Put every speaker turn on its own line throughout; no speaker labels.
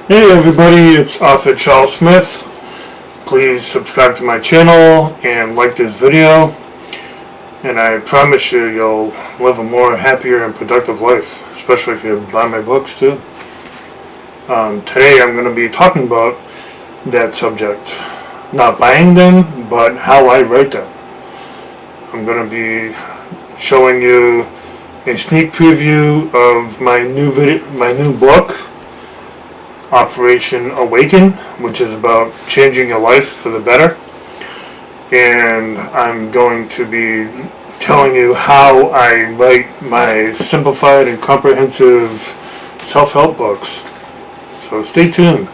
Hey everybody, it's author Charles Smith. Please subscribe to my channel and like this video, and I promise you'll live a more happier and productive life, especially if you buy my books too. Today I'm going to be talking about that subject. Not buying them, but how I write them. I'm going to be showing you a sneak preview of my new book, Operation Awaken, which is about changing your life for the better. And I'm going to be telling you how I write my simplified and comprehensive self-help books. So stay tuned.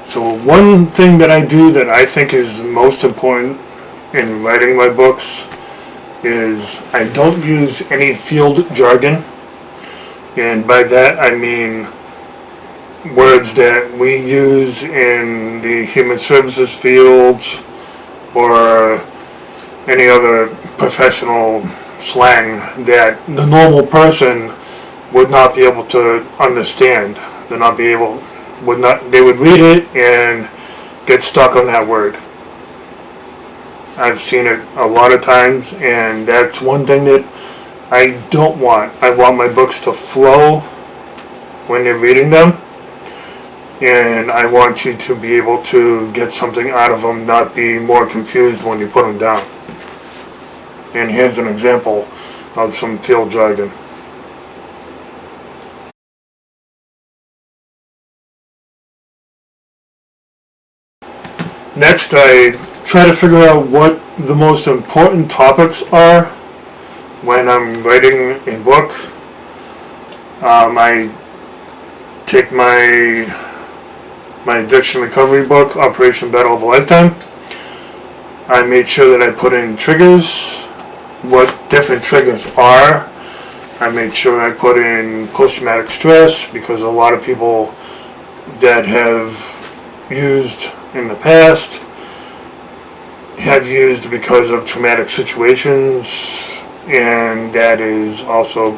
So one thing that I do that I think is most important in writing my books is I don't use any field jargon. And by that I mean words that we use in the human services fields or any other professional slang that the normal person would not be able to understand. They would read it and get stuck on that word. I've seen it a lot of times, and that's one thing that I don't want. I want my books to flow when you're reading them, and I want you to be able to get something out of them, not be more confused when you put them down. And here's an example of some field jargon. Next, I try to figure out what the most important topics are when I'm writing a book. I take my addiction recovery book, Operation Battle of a Lifetime. I made sure that I put in triggers, what different triggers are. I made sure I put in post-traumatic stress, because a lot of people that have used in the past have used because of traumatic situations, and that is also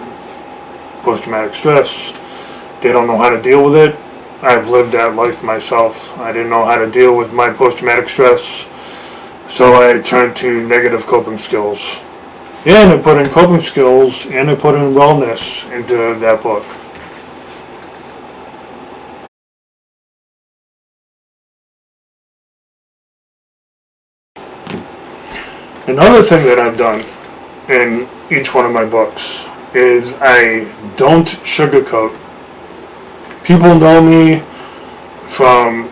post-traumatic stress. They don't know how to deal with it. I've lived that life myself. I didn't know how to deal with my post-traumatic stress, so I turned to negative coping skills. And I put in coping skills, and I put in wellness into that book. Another thing that I've done in each one of my books is I don't sugarcoat. People know me from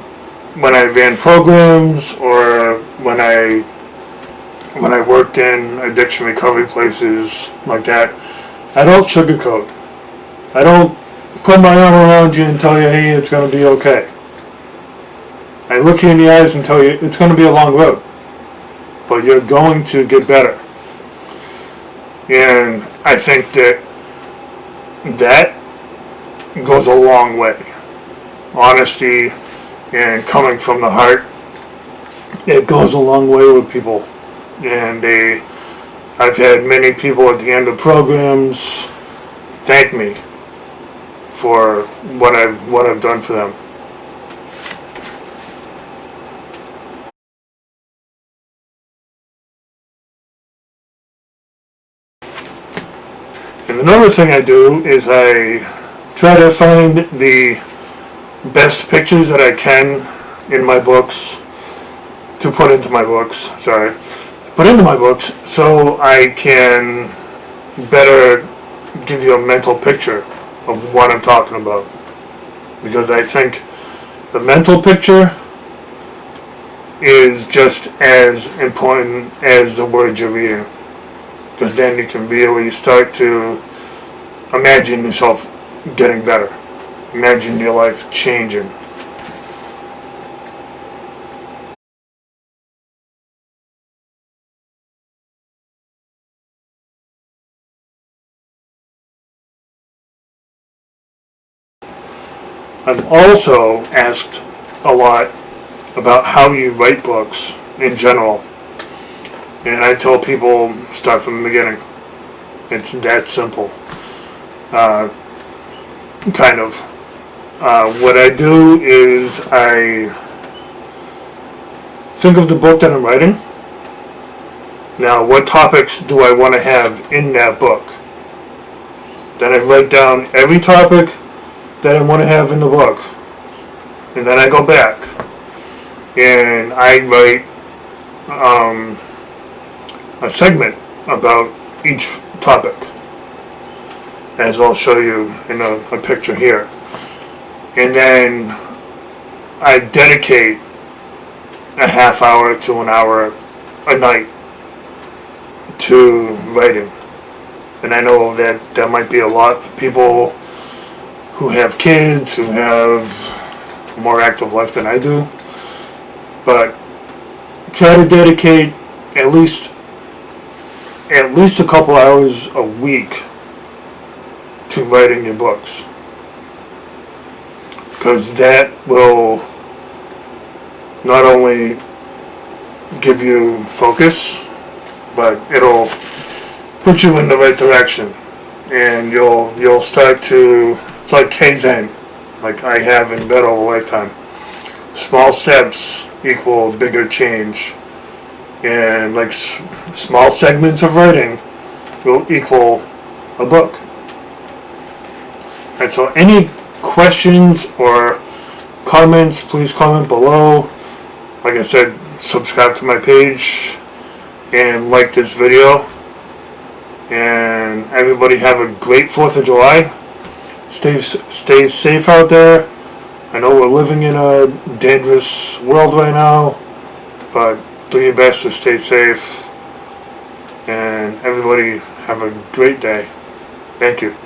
when I ran programs or when I worked in addiction recovery places like that. I don't sugarcoat. I don't put my arm around you and tell you, hey, it's going to be okay. I look you in the eyes and tell you it's going to be a long road, but you're going to get better. And I think that goes a long way. Honesty and coming from the heart, it goes a long way with people. And I've had many people at the end of programs thank me for what I've done for them. And another thing I do is I try to find the best pictures that I can in my books to put into my books. So I can better give you a mental picture of what I'm talking about. Because I think the mental picture is just as important as the words you're reading. Because then you can really start to imagine yourself getting better. Imagine your life changing. I'm also asked a lot about how you write books in general. And I tell people, start from the beginning. It's that simple. Kind of. What I do is I think of the book that I'm writing. Now, what topics do I want to have in that book? Then I write down every topic that I want to have in the book. And then I go back. And I write a segment about each topic, as I'll show you in a picture here. And then I dedicate a half hour to an hour a night to writing. And I know that might be a lot for people who have kids, who have a more active life than I do. But try to dedicate at least a couple hours a week to writing your books, because that will not only give you focus, but it'll put you in the right direction, and you'll start to, it's like Kaizen, like I have in Better Over Lifetime. Small steps equal bigger change, and like small segments of writing will equal a book. And so any questions or comments, please comment below. Like I said, subscribe to my page and like this video. And everybody have a great 4th of July. Stay safe out there. I know we're living in a dangerous world right now, but do your best to stay safe. And everybody have a great day. Thank you.